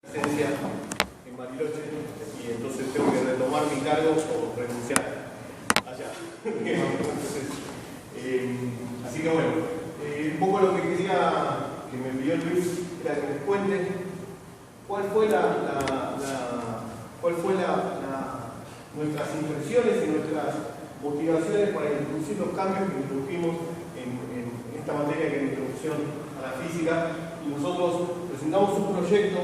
licencia en Bariloche y entonces tengo que retomar mi cargo o renunciar allá. Entonces, así que bueno, un poco lo que quería que me envió Luis era que les cuente cuál fue nuestras impresiones y nuestras motivaciones para introducir los cambios que introdujimos en esta materia que es la introducción a la física. Y nosotros presentamos un proyecto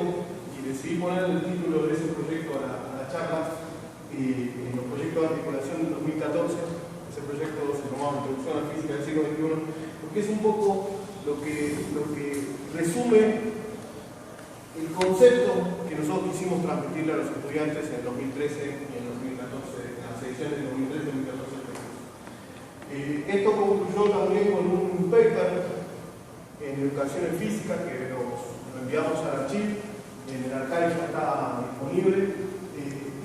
y decidí poner el título de ese proyecto a la charla en los proyectos de articulación del 2014. Ese proyecto se llamaba Introducción a la Física del siglo XXI, porque es un poco lo que resume el concepto que nosotros quisimos transmitirle a los estudiantes en el 2013 y en el 2014, en las ediciones de 2013 y 2014. Esto concluyó también con un paper en Educación en Física que lo enviamos al archivo, en el archive ya está disponible,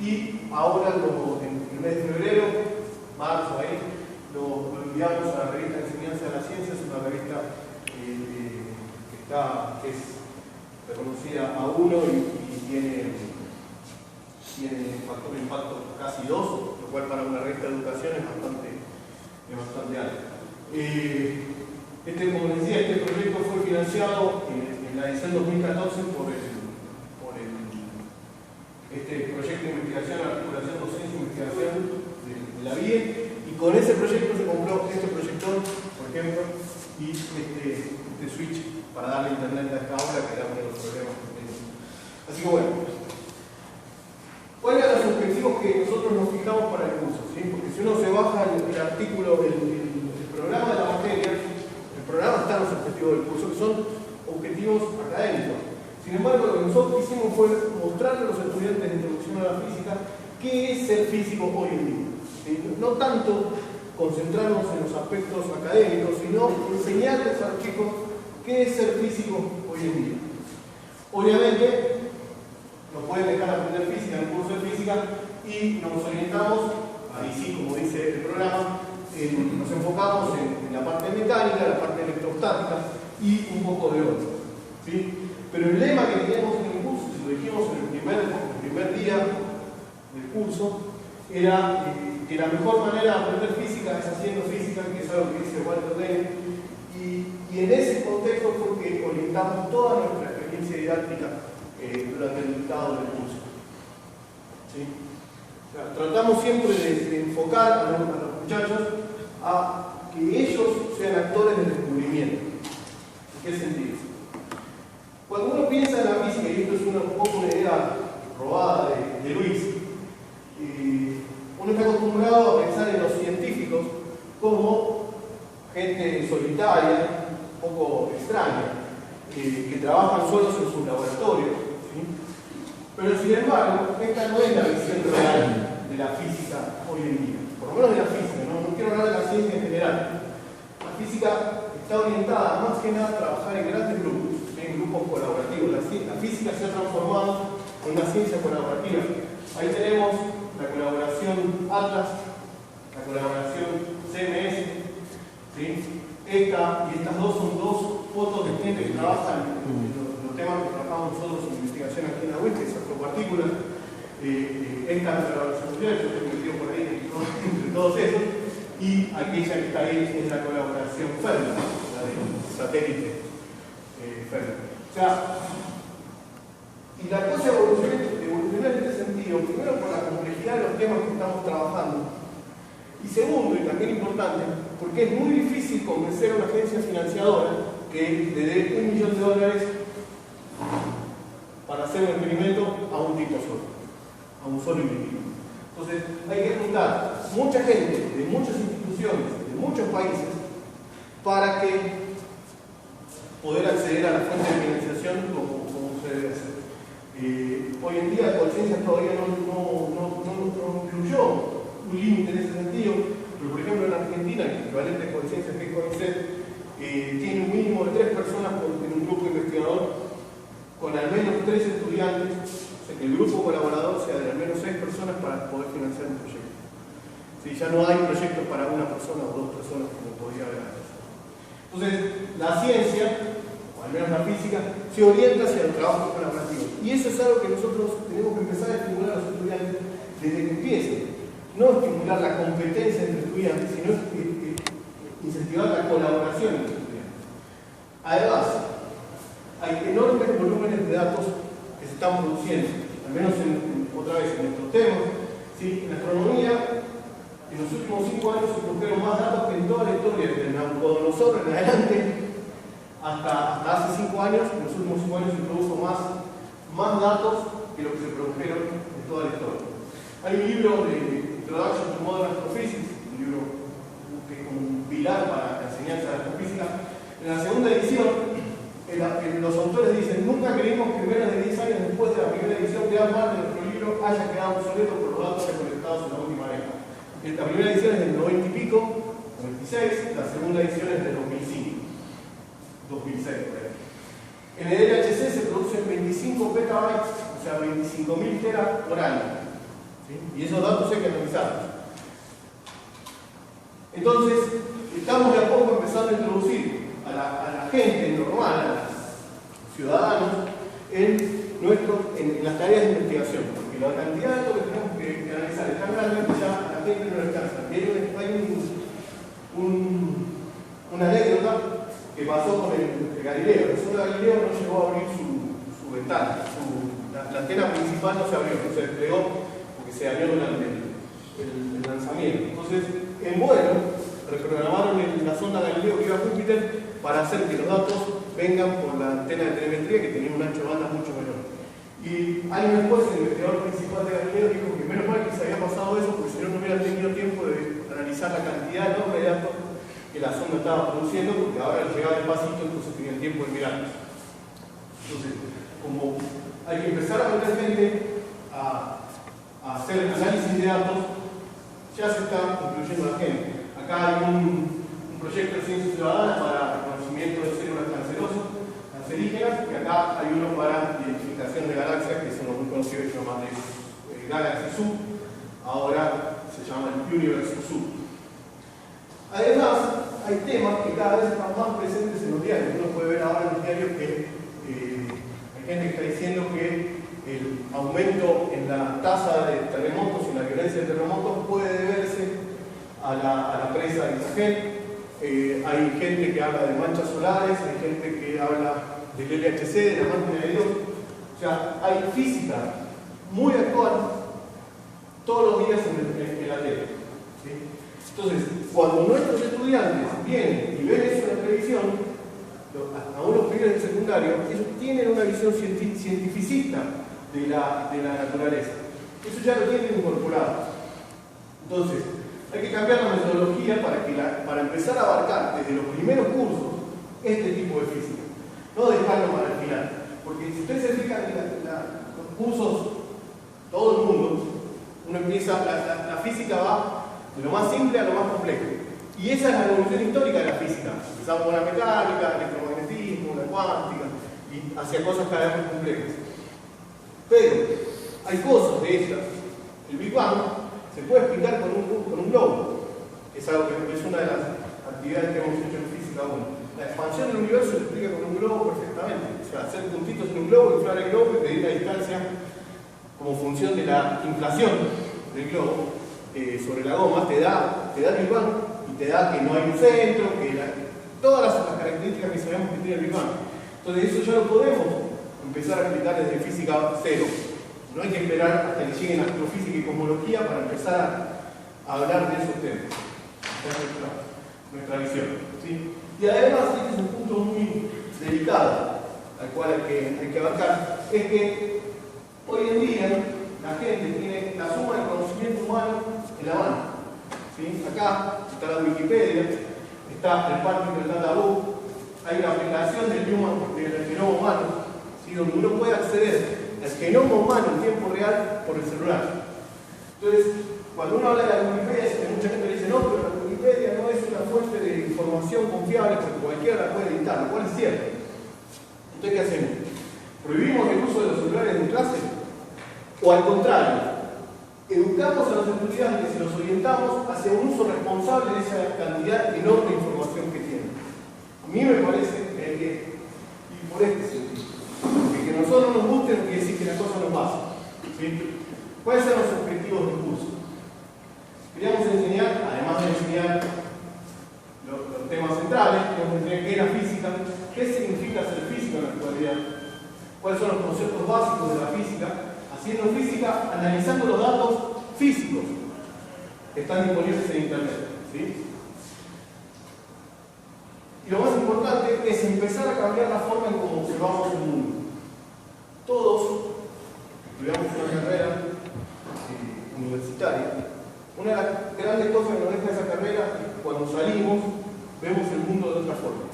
y ahora en el mes de febrero, marzo ahí, lo enviamos a la revista Enseñanza de las Ciencias, una revista que es reconocida A1 y tiene factor de impacto casi 2, lo cual para una revista de educación es bastante alto. Como les decía, este proyecto fue financiado en la edición 2014 por este proyecto de investigación, articulación, docencia e investigación de la BIE, y con ese proyecto se compró este proyector, por ejemplo, y este switch para darle internet a esta obra, que era uno de los problemas que teníamos. Así que bueno, ¿cuáles eran los objetivos que nosotros nos fijamos para el curso? ¿Sí? Porque si uno se baja el artículo, el programa de la materia, el programa está en los objetivos del curso, que son objetivos académicos. Sin embargo, lo que nosotros hicimos fue mostrarle a los estudiantes de introducción a la física qué es ser físico hoy en día. ¿Sí? No tanto concentrarnos en los aspectos académicos, sino enseñarles a los chicos qué es ser físico hoy en día. Obviamente, nos pueden dejar aprender física en el curso de física y nos orientamos, ahí sí, como dice el programa, nos enfocamos en la parte mecánica, la parte electrostática y un poco de otro. ¿Sí? Pero el lema que teníamos en el curso, si lo dijimos en el primer día del curso, era que la mejor manera de aprender física es haciendo física, que es algo que dice Walter Denning, y en ese contexto fue que orientamos toda nuestra experiencia didáctica durante el dictado del curso. ¿Sí? O sea, tratamos siempre de enfocar a los muchachos a que ellos sean actores del descubrimiento. ¿En qué sentido? Cuando uno piensa en la física, y esto es un poco una idea robada de Luis, uno está acostumbrado a pensar en los científicos como gente solitaria, un poco extraña, que trabajan solos en sus laboratorios. ¿Sí? Pero sin embargo, esta no es la visión real de la física hoy en día, por lo menos de la física, no quiero hablar de la ciencia en general. La física está orientada más que nada a trabajar en grandes grupos, en grupos colaborativos. La física se ha transformado en una ciencia colaborativa. Ahí tenemos la colaboración Atlas, la colaboración CMS, ¿sí? Esta y estas dos son dos fotos de gente que trabajan en los temas que trabajamos nosotros en investigación aquí en la UIT, que es astropartículas. Esta es la colaboración mundial, yo estoy metido por ahí entre todos esos, y aquella que está ahí es la colaboración Fermi, la del satélite Fermi. O sea, y la cosa evoluciona en este sentido, primero por la complejidad de los temas que estamos trabajando, y segundo, y también importante, porque es muy difícil convencer a una agencia financiadora que le dé $1 millón para hacer un experimento a un tipo solo, a un solo individuo. Entonces, hay que juntar mucha gente de muchas instituciones, de muchos países, para que poder acceder a la fuente de financiación como se debe hacer. Hoy en día, Conciencia todavía no incluyó un límite en ese sentido, pero por ejemplo en Argentina, el equivalente de Conciencia que es CONICET, tiene un mínimo de 3 personas en un grupo investigador con al menos 3 estudiantes, o sea que el grupo colaborador sea de al menos 6 personas para poder financiar un proyecto. ¿Sí? Ya no hay proyectos para una persona o 2 personas como podría haber antes. Entonces, la ciencia, o al menos la física, se orienta hacia el trabajo colaborativo. Y eso es algo estudiantes, sino incentivar la colaboración entre estudiantes. Además, hay enormes volúmenes de datos que se están produciendo, al menos otra vez en estos temas. ¿Sí? En astronomía, en los últimos 5 años se produjeron más datos que en toda la historia, desde Nabucodonosor en adelante, hasta hace 5 años. En los últimos 5 años se produjo más datos que lo que se produjeron en toda la historia. Hay un libro de Introduction to Modern Astrophysics, un libro que es como un pilar para la enseñanza de la astrofísica. En la segunda edición, los autores dicen: nunca creímos que menos de 10 años después de la primera edición, gran parte de nuestro libro haya quedado obsoleto por los datos recolectados en la última década. La primera edición es del 90 y pico, 96, la segunda edición es del 2005, 2006. Por ahí. En el LHC se producen 25 petabytes, o sea, 25.000 teras por año. ¿Sí? Y esos datos hay que analizarlos. Entonces, estamos de a poco empezando a introducir a la gente normal, a los ciudadanos, en las tareas de investigación, porque la cantidad de datos que tenemos que analizar es tan grande que ya la gente no le alcanza. Hay una anécdota que pasó con el Galileo. El sol de Galileo no llegó a abrir su ventana, la antena principal no se abrió, no se desplegó porque se dañó durante el lanzamiento. Entonces, en vuelo, reprogramaron la sonda Galileo que iba a Júpiter para hacer que los datos vengan por la antena de telemetría, que tenía un ancho de banda mucho menor. Y años después el investigador principal de Galileo dijo que menos mal que se había pasado eso, porque si no, no hubiera tenido tiempo de analizar la cantidad enorme de datos que la sonda estaba produciendo, porque ahora llegaba despacito, entonces tenían tiempo de mirarlos. Entonces, como hay que empezar a meter gente a hacer análisis de datos, ya se está incluyendo a la gente. Acá hay un proyecto de ciencia ciudadana para reconocimiento de células cancerígenas, y acá hay uno para identificación de galaxias, que es uno muy conocido, que se llama Galaxy Zoo, ahora se llama el Universe Zoo. Además, hay temas que cada vez están más presentes en los diarios. Uno puede ver ahora en los diarios que hay gente que está diciendo que el aumento en la tasa de terremotos y la violencia de terremotos puede deberse a la presa de Sahel. Hay gente que habla de manchas solares, hay gente que habla del LHC, de la máquina de Dios. O sea, hay física muy actual todos los días en la tele. ¿Sí? Entonces, cuando nuestros estudiantes vienen y ven eso en la televisión, aún los pibes del secundario, ellos tienen una visión cientificista de la naturaleza. Eso ya lo tienen incorporado. Entonces, hay que cambiar la metodología para empezar a abarcar desde los primeros cursos este tipo de física. No dejarlo para el final. Porque si ustedes se fijan en los cursos, todo el mundo, uno empieza, la física va de lo más simple a lo más complejo. Y esa es la evolución histórica de la física. Empezamos con la mecánica, el electromagnetismo, la cuántica, y hacia cosas cada vez más complejas. Pero hay cosas de estas. El Big Bang se puede explicar con un globo, que es algo que es una de las actividades que hemos hecho en física 1. La expansión del universo se explica con un globo perfectamente. O sea, hacer puntitos en un globo, inflar el globo y medir la distancia como función de la inflación del globo sobre la goma, te da el Big Bang y te da que no hay un centro, todas las características que sabemos que tiene el Big Bang. Entonces eso ya lo podemos empezar a explicar desde física 0. No hay que esperar hasta que lleguen astrofísica y cosmología para empezar a hablar de esos temas. Esa es nuestra visión. ¿Sí? Y además, este es un punto muy delicado al cual hay que abarcar, es que hoy en día la gente tiene la suma del conocimiento humano en la mano. ¿Sí? Acá está la Wikipedia, está el Particle Data Book, hay una aplicación del genoma humano, ¿sí? Donde uno puede acceder al genoma humano en tiempo real por el celular. Entonces, cuando uno habla de la Wikipedia, mucha gente le dice: no, pero la Wikipedia no es una fuente de información confiable porque cualquiera la puede editar, lo cual es cierto. Entonces, ¿qué hacemos? ¿Prohibimos el uso de los celulares en clase? O al contrario, educamos a los estudiantes y los orientamos hacia un uso responsable de esa cantidad enorme de información que tienen. A mí me parece que hay que ir por este sentido. Porque que nosotros nos guste no quiere decir que la cosa nos pase. ¿Sí? ¿Cuáles son los objetivos del curso? Queríamos enseñar, además de enseñar enseñar los temas centrales, vamos a enseñar qué es la física, qué significa ser físico en la actualidad, cuáles son los conceptos básicos de la física, haciendo física, analizando los datos físicos que están disponibles en Internet. ¿Sí? Y lo más importante es empezar a cambiar la forma en cómo observamos el mundo. Todos estudiamos una carrera universitaria. Una de las grandes cosas que nos deja esa carrera es que cuando salimos vemos el mundo de otra forma.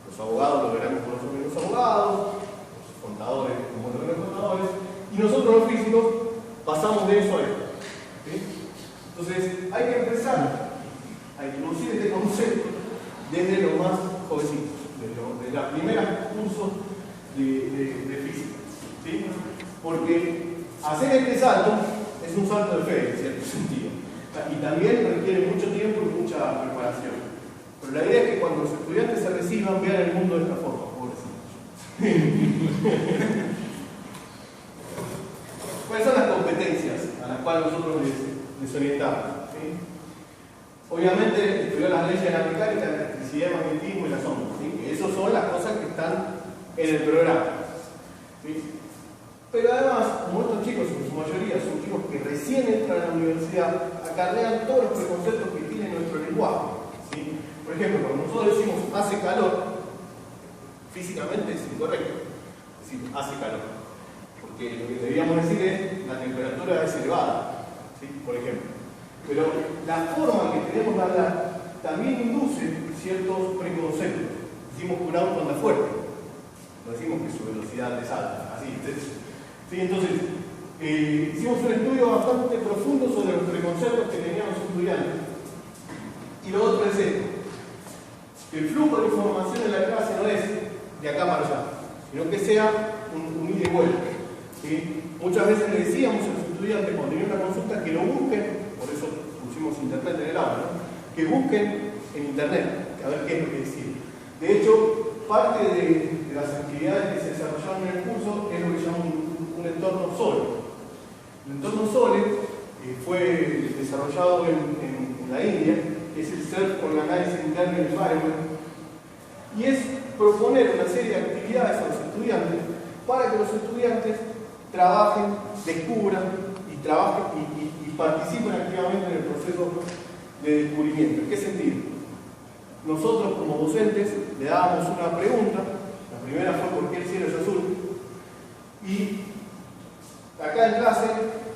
Los abogados lo verán como nosotros los abogados, los contadores como lo ven los contadores, y nosotros los físicos pasamos de eso a esto. ¿Sí? Entonces hay que empezar a introducir este concepto desde los más jovencitos, desde los primeros cursos de física. ¿Sí? Porque hacer este salto es un salto de fe, en cierto sentido. Y también requiere mucho tiempo y mucha preparación. Pero la idea es que cuando los estudiantes se reciban, vean el mundo de esta forma, pobrecitos. ¿Cuáles son las competencias a las cuales nosotros les orientamos? ¿Sí? Obviamente, estudiar las leyes de la mecánica, la electricidad, el magnetismo y la sombra. ¿Sí? Esas son las cosas que están en el programa. ¿Sí? Pero además, como estos chicos, en su mayoría, son chicos que recién entran a la universidad, acarrean todos los preconceptos que tiene nuestro lenguaje. ¿Sí? Por ejemplo, cuando nosotros decimos hace calor, físicamente es incorrecto decir hace calor. Porque lo que deberíamos decir es la temperatura es elevada, ¿sí? Por ejemplo. Pero la forma que tenemos de hablar también induce ciertos preconceptos. Decimos que un auto anda fuerte, no decimos que su velocidad es alta, así. ¿Sí? Entonces, hicimos un estudio bastante profundo sobre los preconceptos que tenían los estudiantes. Y lo otro es esto: que el flujo de información en la clase no es de acá para allá, sino que sea un ida y vuelta. ¿Sí? Muchas veces le decíamos a los estudiantes cuando tenían una consulta que lo busquen, por eso pusimos internet en el aula, ¿no? Que busquen en internet, a ver qué es lo que decir. De hecho, parte de las actividades que se desarrollaron en el curso es lo que llamamos un entorno SOLE. El entorno SOLE fue desarrollado en la India, que es el Self-Organized Learning Environment, y es proponer una serie de actividades a los estudiantes para que los estudiantes trabajen, descubran y participen activamente en el proceso de descubrimiento. ¿En qué sentido? Nosotros como docentes le dábamos una pregunta. La primera fue ¿por qué el cielo es azul? Y acá en clase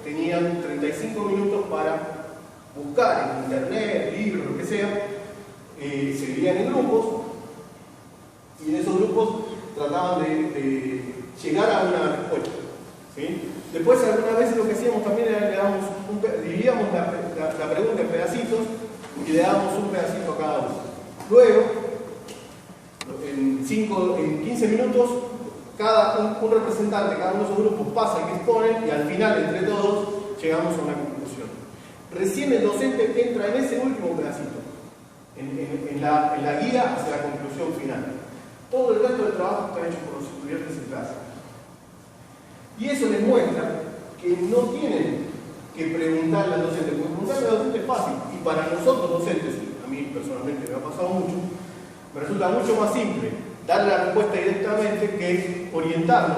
tenían 35 minutos para buscar en internet, libros, lo que sea. Se dividían en grupos y en esos grupos trataban de llegar a una respuesta. ¿Sí? Después, algunas veces lo que hacíamos también era dividíamos la pregunta en pedacitos y le dábamos un pedacito a cada uno. Luego, en 15 minutos, un representante de cada uno de esos grupos pasa y expone, y al final, entre todos, llegamos a una conclusión. Recién el docente entra en ese último pedacito, en la guía hacia la conclusión final. Todo el resto del trabajo está hecho por los estudiantes en clase. Y eso les muestra que no tienen que preguntarle al docente, porque preguntarle al docente es fácil, y para nosotros docentes, a mí personalmente me ha pasado mucho, me resulta mucho más simple darle la respuesta directamente que orientarlo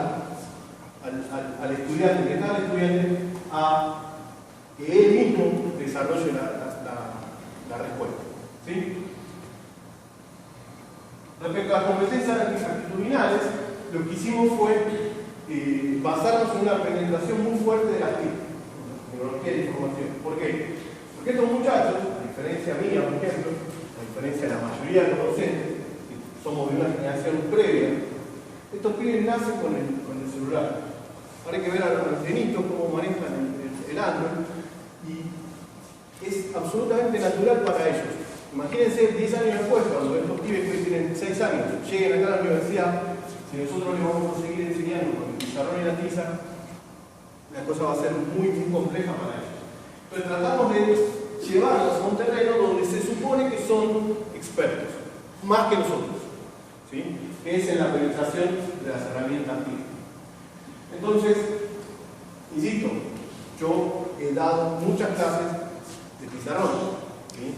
al estudiante, que cada estudiante, a que él mismo desarrolle la respuesta. ¿Sí? Respecto a las competencias actitudinales, lo que hicimos fue basarnos en una penetración muy fuerte de las TIC, tecnología de información. ¿Por qué? Porque estos muchachos, a diferencia mía, por ejemplo, a diferencia de la mayoría de los docentes, que somos de una generación previa, estos pibes nacen con el celular. Ahora hay que ver a los ancianitos cómo manejan el Android, y es absolutamente natural para ellos. Imagínense 10 años después, cuando estos pibes que tienen 6 años lleguen acá a la universidad, si nosotros les vamos a seguir enseñando con el pizarrón y la tiza, la cosa va a ser muy, muy compleja para ellos. Pero tratamos de llevarlos a un terreno donde se supone que son expertos, más que nosotros, ¿sí? Que es en la penetración de las herramientas TIC. Entonces, insisto, yo he dado muchas clases de pizarrón, ¿sí?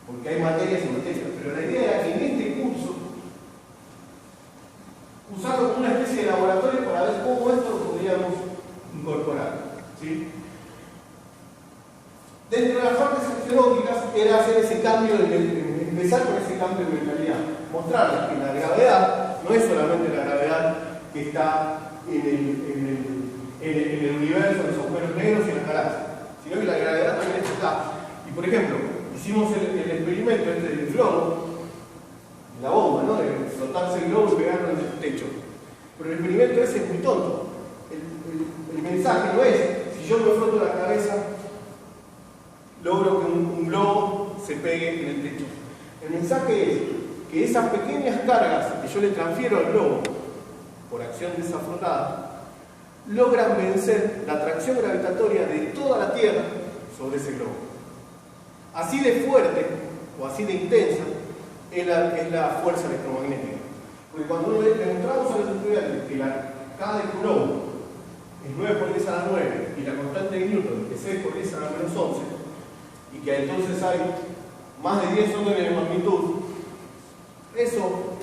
porque hay materias y materias, pero la idea era que en este curso usarlo como una especie de laboratorio para ver cómo esto lo podríamos incorporar, ¿sí? Dentro de las partes axiológicas era hacer ese cambio, empezar con ese cambio de mentalidad, mostrarles que la gravedad no es solamente la gravedad que está en el universo, en los agujeros negros y en las galaxias, sino que la gravedad también está acá. Y por ejemplo, hicimos el experimento del globo, la bomba, ¿no? De flotarse el globo y pegarlo en el techo. Pero el experimento ese es muy tonto. El mensaje no es, si yo me froto la cabeza, logro que un globo se pegue en el techo. El mensaje es que esas pequeñas cargas que yo le transfiero al globo por acción de esa frotada, logran vencer la atracción gravitatoria de toda la Tierra sobre ese globo. Así de fuerte o así de intensa es la fuerza electromagnética. Porque cuando uno le demostramos a los estudiantes que la K del globo es 9 por 10 a la 9 y la constante de Newton es 6 por 10 a la menos 11, y que entonces hay más de 10 órdenes de magnitud, eso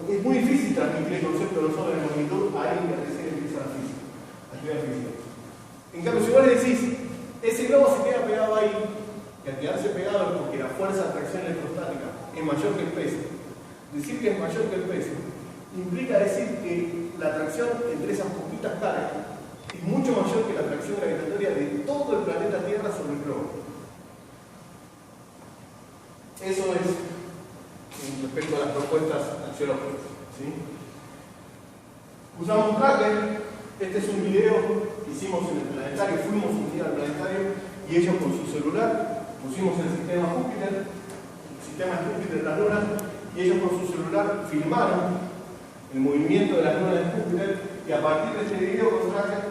es muy difícil transmitir el concepto de los órdenes de magnitud a alguien que recién empieza la física, a estudiar física. En cambio, si vos le decís, ese globo se queda pegado ahí, y al quedarse pegado es porque la fuerza de atracción electrostática es mayor que el peso. Decir que es mayor que el peso implica decir que la atracción entre esas poquitas cargas es mucho mayor que la atracción gravitatoria de todo el planeta Tierra sobre el globo. Eso es respecto a las propuestas axiológicas, ¿sí? Usamos un tracker. Este es un video que hicimos en el planetario. Fuimos un día al planetario y ellos con su celular pusimos el sistema Júpiter, el sistema Júpiter de las lunas, y ellos con su celular filmaron el movimiento de las lunas de Júpiter, y a partir de este video con tracker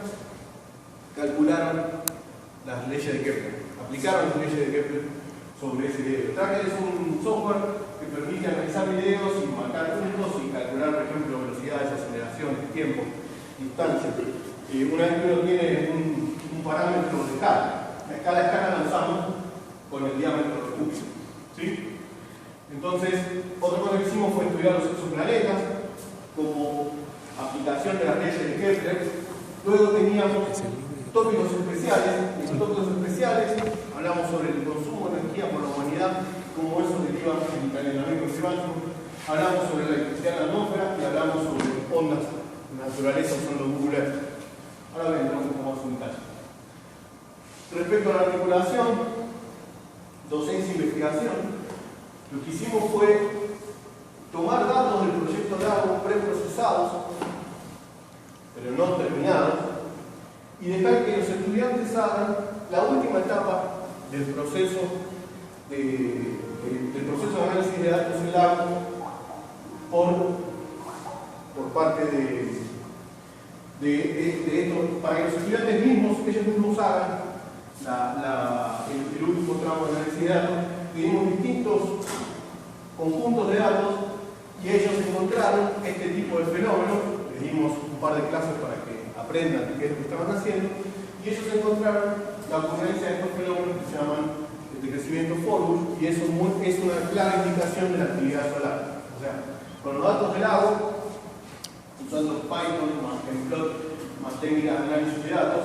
calcularon las leyes de Kepler, aplicaron las leyes de Kepler sobre ese video. Tracker es un software que permite analizar videos y marcar puntos y calcular, por ejemplo, velocidades, aceleraciones, tiempo, distancia. Una vez que uno tiene un parámetro de escala, la escala la usamos con el diámetro de Júpiter, ¿sí? Entonces, otra cosa que hicimos fue estudiar los exoplanetas como aplicación de las leyes de Kepler. Luego teníamos tópicos especiales. En los tópicos especiales hablamos sobre el consumo de energía por la humanidad, cómo eso deriva en el calentamiento climático. Hablamos sobre la electricidad en la atmósfera y hablamos sobre ondas de naturaleza usando Google Earth. Ahora vendremos un poco más en detalle. Respecto a la articulación, docencia e investigación, lo que hicimos fue tomar datos del proyecto LAGO preprocesados, pero no terminados, y dejar que los estudiantes hagan la última etapa del proceso de análisis de datos en LAGO por parte de esto, para que los estudiantes ellos mismos hagan el último tramo de análisis de datos. Tenemos distintos conjuntos de datos y ellos encontraron este tipo de fenómenos. Les dimos un par de clases para que aprendan qué es lo que estaban haciendo, y ellos encontraron la ocurrencia de estos fenómenos que se llaman de crecimiento Forward, y eso es una clara indicación de la actividad solar. O sea, con los datos del lago, usando Python, más Templot, más técnicas de análisis de datos,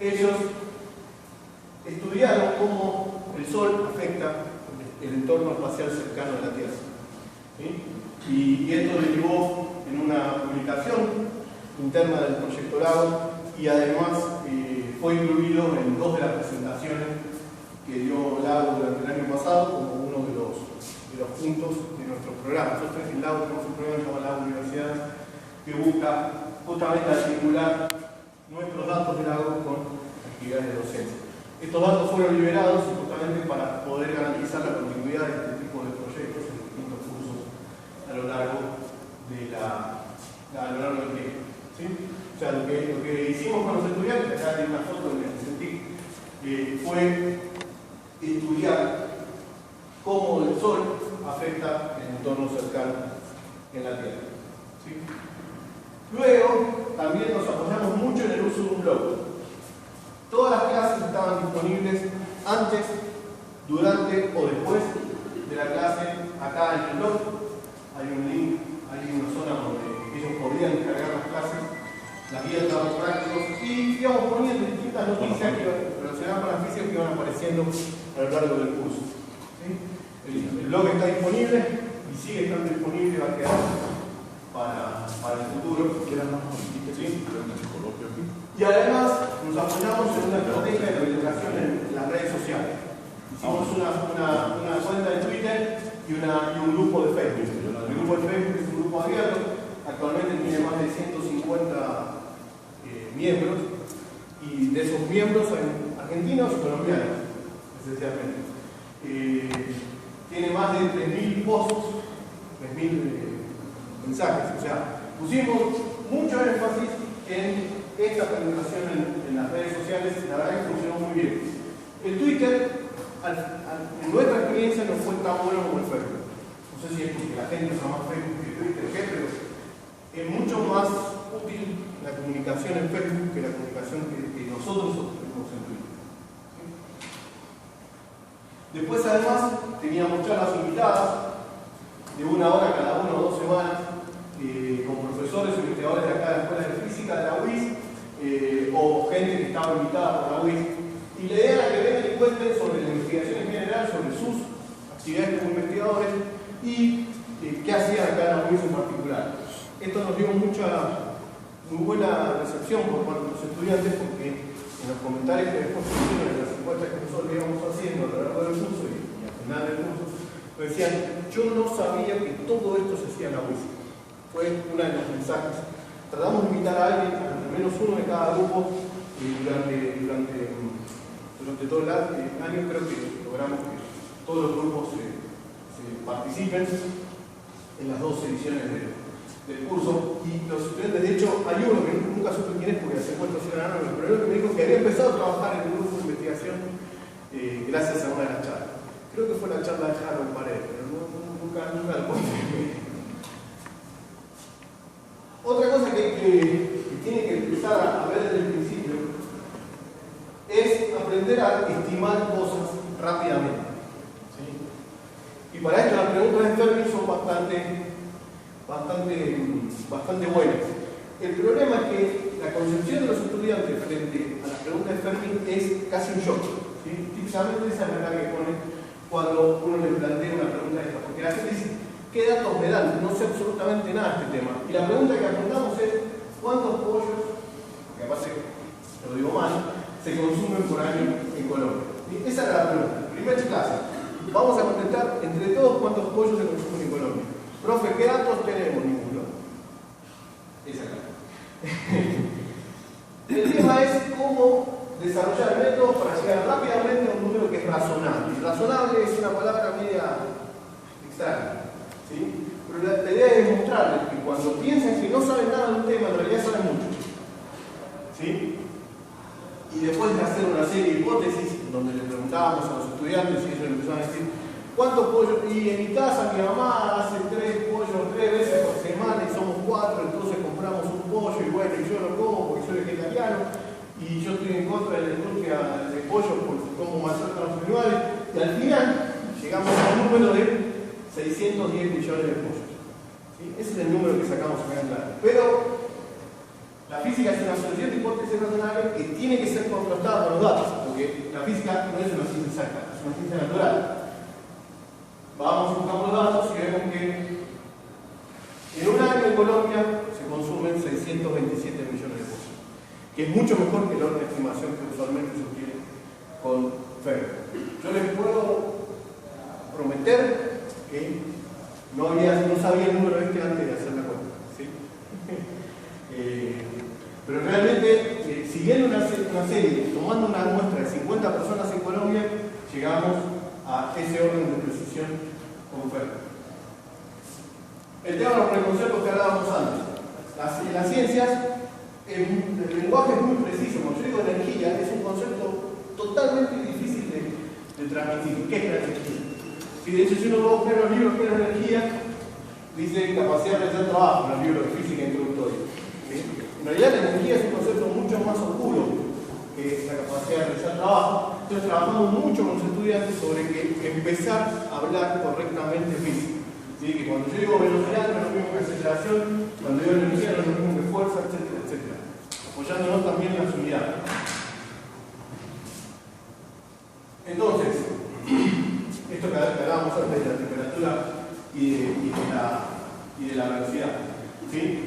ellos estudiaron cómo el Sol afecta el entorno espacial cercano de la Tierra, ¿sí? Y esto derivó en una publicación interna del proyecto LAGO, y además fue incluido en 2 de las presentaciones que dio LAGO durante el año pasado como uno de los puntos de nuestro programa. Nosotros en LAGO tenemos un programa llamado LAGO Universidades que busca justamente articular nuestros datos de LAGO con actividades de docencia. Estos datos fueron liberados justamente para poder garantizar la continuidad de este tipo de proyectos en distintos cursos a lo largo del tiempo, ¿sí? O sea, lo que hicimos con los estudiantes, acá hay una foto en ese sentido, fue estudiar cómo el Sol afecta el entorno cercano en la Tierra, ¿sí? Luego, también nos apoyamos mucho en el uso de un blog. Todas las clases estaban disponibles antes, durante o después las guías de trabajos prácticos, y íbamos poniendo distintas noticias relacionadas con la física que iban apareciendo a lo largo del curso. ¿Sí? El blog está disponible y sigue estando disponible y va a quedar para el futuro. ¿Sí? Y además nos apoyamos en una estrategia de divulgación en las redes sociales. Hicimos una cuenta de Twitter y un grupo de Facebook. El grupo de Facebook es un grupo abierto, actualmente tiene más de 150 miembros, y de esos miembros hay argentinos y colombianos, esencialmente. Tiene más de 3.000 posts, 3.000 mensajes, o sea, pusimos mucho énfasis en esta presentación en las redes sociales. La verdad que funcionó muy bien. El Twitter, en nuestra experiencia, no fue tan bueno como el Facebook. No sé si es porque la gente usa más Facebook que Twitter, pero es mucho más útil la comunicación en Facebook que la comunicación que nosotros obtenemos en Twitter. Después, además, teníamos charlas invitadas de 1 hora cada 1 o 2 semanas con profesores o investigadores de acá de la Escuela de Física de la UIS, o gente que estaba invitada por la UIS. Y la idea era que vengan y cuenten sobre la investigación en general, sobre sus actividades como investigadores y qué hacían acá en la UIS en particular. Esto nos dio muy buena recepción por parte de los estudiantes, porque en los comentarios que después pusieron en las encuestas que nosotros íbamos haciendo a lo largo del curso y al final del curso, nos decían: yo no sabía que todo esto se hacía en la UIS. Fue uno de los mensajes. Tratamos de invitar a alguien, al menos uno de cada grupo, durante todo el año. Creo que logramos que todos los grupos se participen en las 2 ediciones del curso. Y los estudiantes, de hecho, hay uno que nunca supe quién es porque las encuestas eran anónimas, pero uno que me dijo que había empezado a trabajar en el grupo de investigación gracias a una de las charlas. Creo que fue la charla de Harold Pared, pero nunca lo pude. Otra cosa que tiene que empezar a ver desde el principio es aprender a estimar cosas rápidamente. ¿Sí? Y para esto las preguntas de Fermi son bastante buenas. El problema es que la concepción de los estudiantes frente a las preguntas de Fermi es casi un shock. ¿Sí? Típicamente esa es la cara que pone cuando uno le plantea una pregunta de esta, porque la gente dice: ¿qué datos me dan? No sé absolutamente nada de este tema. Y la pregunta que apuntamos es: ¿cuántos pollos, porque aparte lo digo mal, se consumen por año en Colombia? ¿Sí? Esa era la pregunta. Primera clase. Vamos a contestar entre todos cuántos pollos se consumen en Colombia. Profe, ¿qué datos tenemos? Ninguno. Esa clase. El tema es cómo desarrollar métodos para llegar rápidamente a un número que es razonable. Y razonable es una palabra media extraña. ¿Sí? Pero la idea es demostrarles que cuando piensan que no saben nada de un tema, en realidad saben mucho. ¿Sí? Y después de hacer una serie de hipótesis, donde le preguntábamos a los estudiantes y ellos le empezaban a decir: ¿cuántos pollos? Y en mi casa mi mamá hace 3 pollos 3 veces por semana y somos 4, entonces compramos un pollo y bueno, y yo lo como porque soy vegetariano y yo estoy en contra de la industria de pollo porque como maltratan a los animales. Y al final llegamos al número de 610 millones de pollos. ¿Sí? Ese es el número que sacamos acá en clase. Pero la física es una solución de hipótesis razonable que tiene que ser contrastada con los datos, porque la física no es una ciencia exacta, es una ciencia natural. Vamos, buscamos los datos y vemos que en un año en Colombia se consumen 627 millones de pollos, que es mucho mejor que el orden de estimación que usualmente se obtiene con Fermi. Yo les puedo prometer que no sabía el número antes de hacer la cuenta. ¿Sí? Pero realmente, siguiendo una serie, tomando una muestra de 50 personas en Colombia, llegamos a ese orden de precisión con Fermi. El tema de los preconceptos que hablábamos antes. Las ciencias, el lenguaje es muy preciso. Cuando yo digo energía, es un concepto totalmente difícil de transmitir. ¿Qué es la energía? Si de hecho, si uno va a buscar los libros que es la energía, dice capacidad de realizar trabajo, los libros de física introductoria. ¿Sí? En realidad, la energía es un concepto mucho más oscuro que la capacidad de realizar trabajo. Entonces, trabajamos mucho con los estudiantes sobre empezar a hablar correctamente física. ¿Sí? Que cuando yo digo velocidad no es lo mismo que aceleración, cuando digo energía no es lo mismo que fuerza, etcétera, etcétera. apoyándonos también en las unidades. Entonces, esto que hablábamos antes de la temperatura y de la velocidad, ¿sí?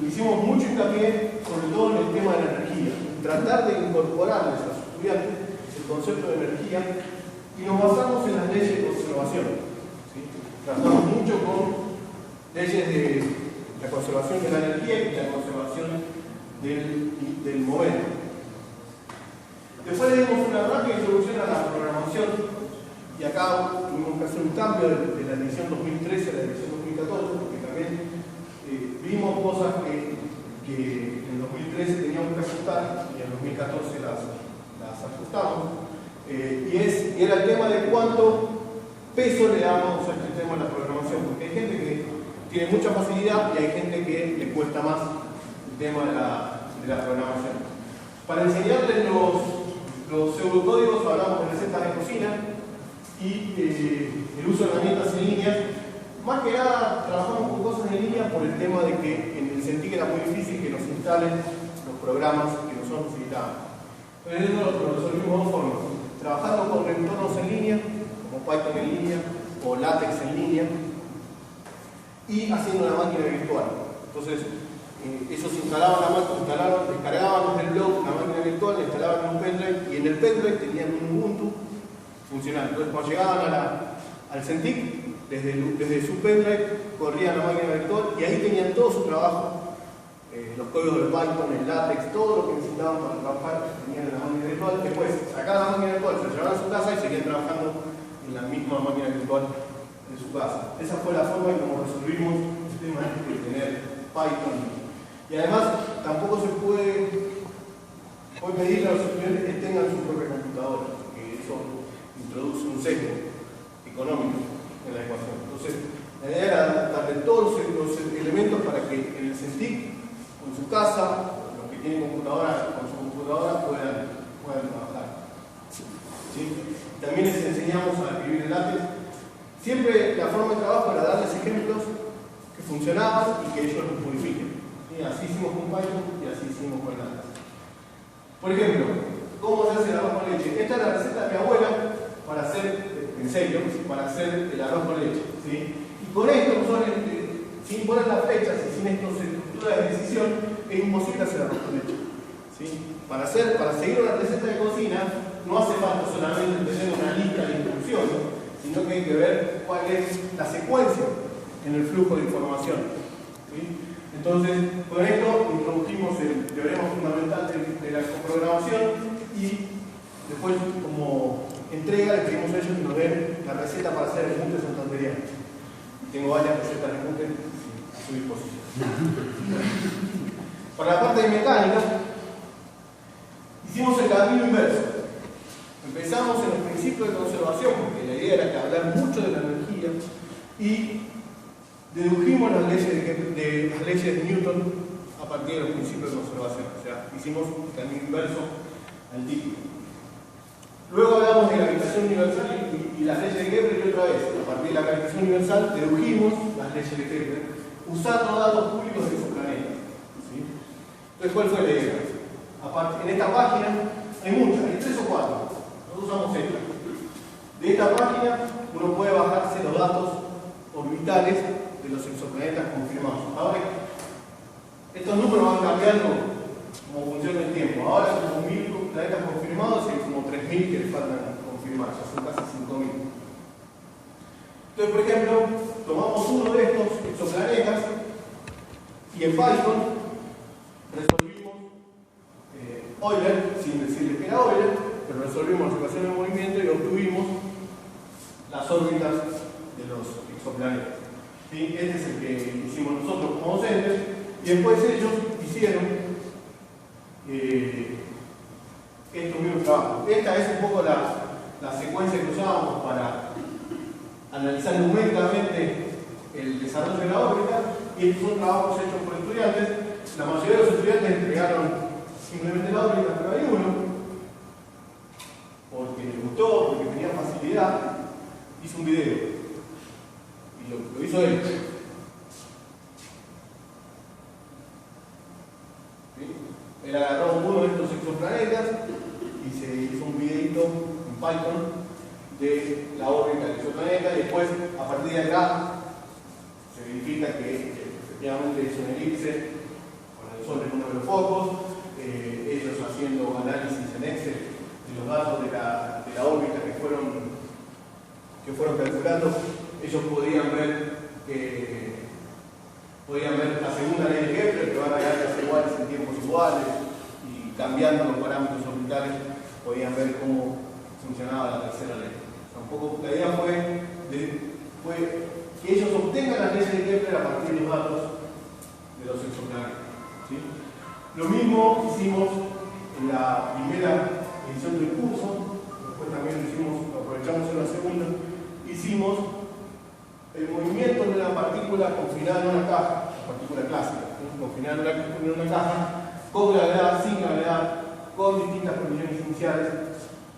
Hicimos mucho hincapié, sobre todo en el tema de la energía, tratar de incorporarles a los estudiantes el concepto de energía, y nos basamos en las leyes de conservación, ¿sí? Tratamos mucho con leyes de la conservación de la energía y la conservación del momento. Después le dimos una rápida introducción a la programación, y acá tuvimos que hacer un cambio de la edición 2013 a la edición 2014, porque también vimos cosas que en 2013 teníamos que ajustar y en 2014 las ajustamos. Y era el tema de cuánto peso le damos a este tema de la programación, porque hay gente que tiene mucha facilidad y hay gente que le cuesta más el tema de la programación. Para enseñarles los pseudocódigos hablamos de recetas de cocina y el uso de herramientas en línea. Más que nada trabajamos con cosas en línea por el tema de que en el sentí que era muy difícil que nos instalen los programas que nosotros necesitábamos. Entonces eso lo resolvimos de dos formas: trabajando con entornos en línea, como Python en línea o LaTeX en línea, y haciendo una máquina virtual. Entonces ellos instalaban la máquina, descargaban el blog, la máquina virtual, la instalaban en un pendrive, y en el pendrive tenían un Ubuntu funcionando. Entonces cuando llegaban al CENTIC, desde su pendrive corrían la máquina virtual y ahí tenían todo su trabajo, los códigos de Python, el LaTeX, todo lo que necesitaban para trabajar tenían en la máquina virtual. Después sacaban la máquina virtual, se la llevaban a su casa y seguían trabajando en la misma máquina virtual de su casa. Esa fue la forma en cómo resolvimos el tema de tener Python. Y además tampoco se puede pedirle a los estudiantes que tengan su propia computadora, porque eso introduce un sesgo económico en la ecuación. Entonces, la idea era darle todos los elementos para que en el CENTIC, con su casa, los que tienen computadora, con su computadora puedan trabajar. ¿Sí? También les enseñamos a escribir en LaTeX. Siempre la forma de trabajo era darles ejemplos que funcionaban y que ellos los purifiquen. ¿Sí? Así hicimos con Python y así hicimos con LaTeX. Por ejemplo, ¿cómo se hace el arroz con leche? Esta es la receta de mi abuela para hacer, en serio, para hacer el arroz con leche, ¿sí? Y con esto, sin poner las fechas y sin estructura de decisión, es imposible hacer arroz con leche, ¿sí? Para seguir una receta de cocina, no hace falta solamente tener una lista de instrucciones, sino que hay que ver cuál es la secuencia en el flujo de información, ¿sí? Entonces, con esto introdujimos el teorema fundamental de la programación, y después, como entrega, le pedimos a ellos que nos den la receta para hacer el junte santandereano. Tengo varias recetas de junte a su disposición. Para la parte de mecánica, hicimos el camino inverso. Empezamos en los principios de conservación, porque la idea era que hablar mucho de la energía, y dedujimos las leyes de Newton a partir de los principios de conservación. O sea, hicimos el camino inverso al título. Luego hablamos de gravitación universal y las leyes de Kepler, y otra vez, a partir de la gravitación universal, dedujimos las leyes de Kepler, usando datos públicos de exoplanetas. ¿Sí? Entonces, ¿cuál fue la idea? En esta página hay muchas, hay 3 o 4. Nosotros usamos esta. De esta página uno puede bajarse los datos orbitales de los exoplanetas confirmados. Ahora, estos números van cambiando como funciona el tiempo. Ahora son como 1000 planetas confirmados y como 3000 que les faltan confirmar, ya son casi 5000. Entonces, por ejemplo, tomamos uno de estos exoplanetas y en Python resolvimos Euler, sin decirle que era Euler, pero resolvimos la ecuación de movimiento y obtuvimos las órbitas de los exoplanetas. ¿Sí? Este es el que hicimos nosotros como docentes, y después ellos hicieron estos mismos trabajos. Esta es un poco la secuencia que usábamos para analizar numéricamente el desarrollo de la órbita, y estos son trabajos hechos por estudiantes. La mayoría de los estudiantes entregaron simplemente la órbita, pero hay uno, porque le gustó, porque tenía facilidad, hizo un video. Y lo hizo él. ¿Sí? Él agarró uno de estos exoplanetas y se hizo un videito en Python de la órbita del exoplaneta, y después, a partir de acá, se verifica que efectivamente es un elipse con el Sol en uno de los focos. Ellos haciendo análisis en Excel de los datos de la órbita que fueron calculando, ellos podían ver la segunda ley de Kepler, que van a radianes iguales en tiempos iguales, y cambiando los parámetros orbitales podían ver cómo funcionaba la tercera ley. O sea, un poco la idea fue que ellos obtengan las leyes de Kepler a partir de los datos de los exoplanetas, ¿sí? Lo mismo hicimos en la primera edición del curso, después también lo aprovechamos en la segunda. Hicimos el movimiento de una partícula confinada en una caja, una partícula clásica, ¿no? Confinada en una caja, con gravedad, sin gravedad, con distintas condiciones iniciales,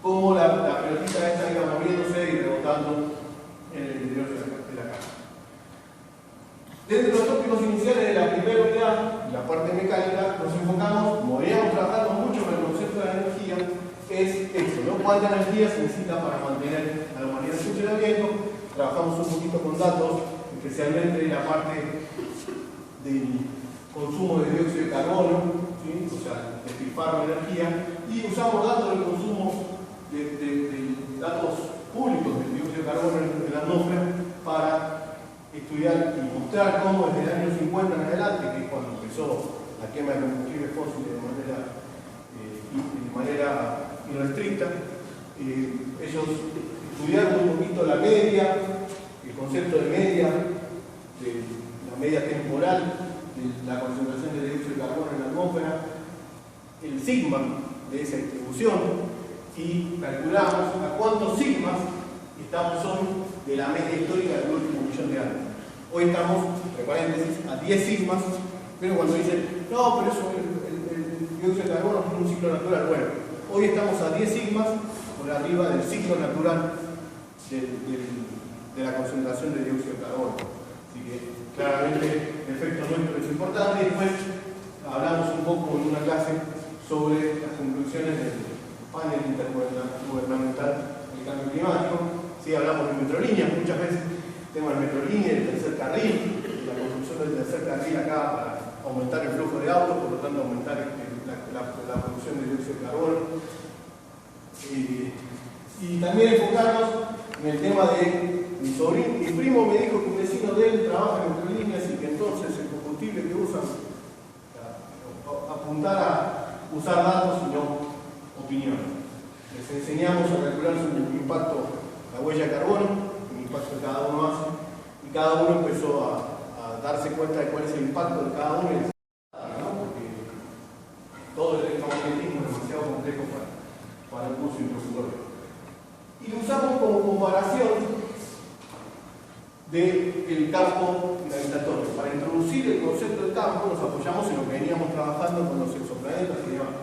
como la pelotita esta iba moviéndose y rebotando en el interior de la caja. Desde los tópicos iniciales de la primera unidad, la parte mecánica, nos enfocamos, como veníamos trabajando mucho con el concepto de la energía, es eso, ¿no? ¿Cuánta energía se necesita para mantener a la humanidad en funcionamiento? Trabajamos un poquito con datos, especialmente en la parte del consumo de dióxido de carbono, ¿sí? O sea, despilfarro de energía, y usamos datos del consumo de datos públicos del dióxido de carbono en la atmósfera para estudiar y mostrar cómo desde el año 50 en adelante, que es cuando empezó la quema de combustibles fósiles de manera irrestricta, ellos estudiaron un poquito la media, el concepto de media, de la media temporal de la concentración de dióxido de carbono en la atmósfera, el sigma de esa distribución, y calculamos a cuántos sigmas son de la media histórica del último millón de años. Hoy estamos, entre paréntesis, a 10 sigmas, pero cuando dicen, no, pero eso el dióxido de carbono es un ciclo natural. Bueno, hoy estamos a 10 sigmas por arriba del ciclo natural de la concentración de dióxido de carbono. Así que claramente el efecto nuestro es importante. Y después hablamos un poco en una clase sobre las conclusiones del panel intergubernamental del cambio climático. Sí, hablamos de metrolíneas, muchas veces tenemos el metrolínea, el tercer carril, la construcción del tercer carril acá para aumentar el flujo de autos, por lo tanto aumentar la producción de dióxido de carbono. Y también enfocarnos en el tema de mi primo me dijo que un vecino de él trabaja en metrolíneas y que entonces el combustible que usan, apuntar a usar datos y no opiniones. Les enseñamos a calcular su impacto, la huella de carbono, el impacto que cada uno hace, y cada uno empezó a darse cuenta de cuál es el impacto de cada uno, ¿no? Porque todo el electromagnetismo es demasiado complejo para el curso introductorio. Y lo usamos como comparación del campo gravitatorio. Para introducir el concepto del campo nos apoyamos en lo que veníamos trabajando con los exoplanetas y demás,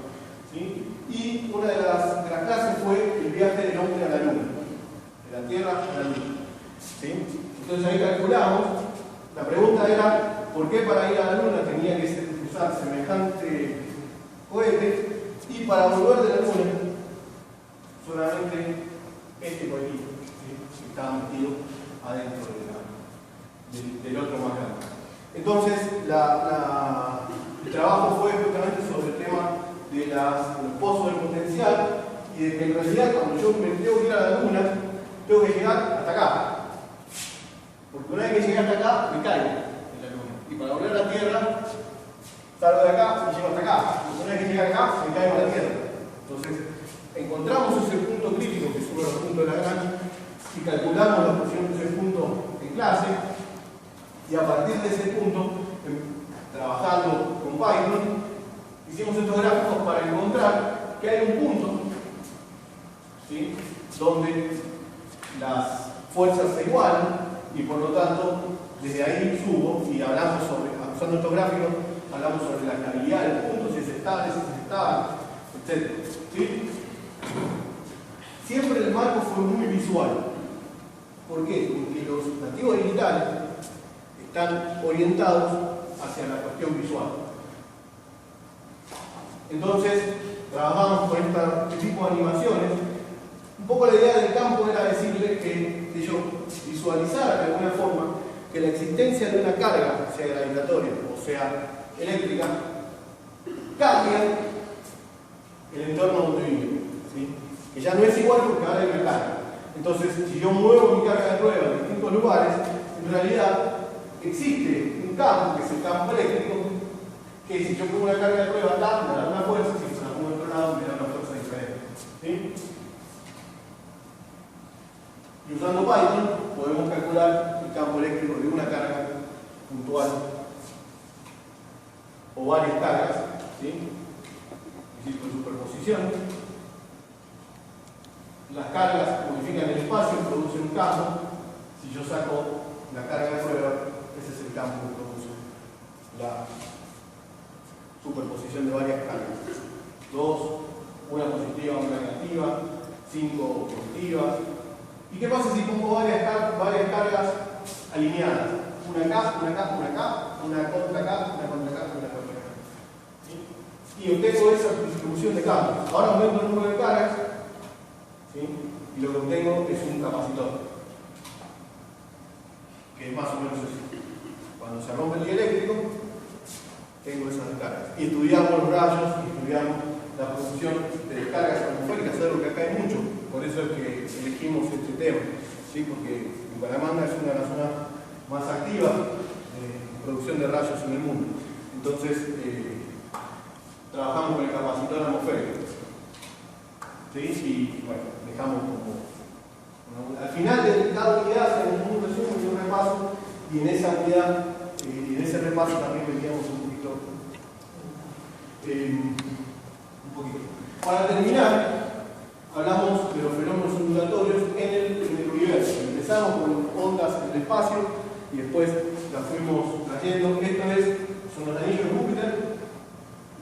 ¿sí? Y una de las clases fue el viaje del hombre a la Luna, de la Tierra a la Luna, ¿sí? Entonces ahí calculamos, la pregunta era ¿por qué para ir a la Luna tenía que usar semejante cohete y para volver de la Luna solamente este cohetito, ¿sí? Que estaba metido adentro del otro más grande? Entonces el trabajo fue justamente sobre el tema de los pozos del potencial, y de que en realidad cuando yo me tengo que ir a la Luna tengo que llegar hasta acá, porque una vez que llegué hasta acá me caigo en la Luna, y para volver a la Tierra salgo de acá y llego hasta acá, porque una vez que llegué acá me caigo en la Tierra. Entonces encontramos ese punto crítico, que es uno de los puntos de Lagrange, y calculamos la posición de ese punto en clase, y a partir de ese punto, trabajando con Python, hicimos estos gráficos para encontrar que hay un punto, ¿sí?, donde las fuerzas se igualan, y por lo tanto desde ahí subo y hablamos sobre, usando estos gráficos, hablamos sobre la estabilidad del punto, si es estable, etc. ¿Sí? Siempre el marco fue muy visual. ¿Por qué? Porque los nativos digitales están orientados hacia la cuestión visual. Entonces, trabajamos con este tipo de animaciones. Un poco la idea del campo era decirle que yo visualizara de alguna forma que la existencia de una carga, sea gravitatoria o sea eléctrica, cambia el entorno donde vive, ¿sí? Que ya no es igual porque ahora hay una carga. Entonces, si yo muevo mi carga de prueba en distintos lugares, en realidad existe un campo, que es el campo eléctrico, que si yo pongo una carga de prueba acá, me da una fuerza, si se la pongo en otro lado, me da una fuerza diferente, ¿sí? Y usando Python podemos calcular el campo eléctrico de una carga puntual o varias cargas, ¿sí? Es decir, con superposición. Las cargas modifican el espacio y producen un campo. Si yo saco la carga de prueba, ese es el campo que produce la superposición de varias cargas. 2, una positiva, una negativa, 5 positivas. ¿Y qué pasa si pongo varias cargas alineadas? Una acá, una acá, una acá, una contra acá, una contra acá, una contra acá. ¿Sí? Y obtengo esa distribución de campos. Ahora aumento el número de cargas, ¿sí? Y lo que obtengo es un capacitor, que es más o menos así. Cuando se rompe el dieléctrico, tengo esas descargas. Y estudiamos los rayos, y estudiamos la producción de descargas atmosféricas, es algo que acá hay mucho. Por eso es que elegimos este tema, ¿sí? Porque Bucaramanga es una de las zonas más activas de producción de rayos en el mundo. Entonces, trabajamos con el capacitor atmosférico. ¿Sí? Y bueno, dejamos como... al final de cada unidad hacemos un resumen y un repaso, y en esa unidad, y en ese repaso también veíamos un poquito. Para terminar, hablamos de los fenómenos ondulatorios en el universo. Empezamos con ondas en el espacio y después las fuimos trayendo. Son los anillos de Júpiter,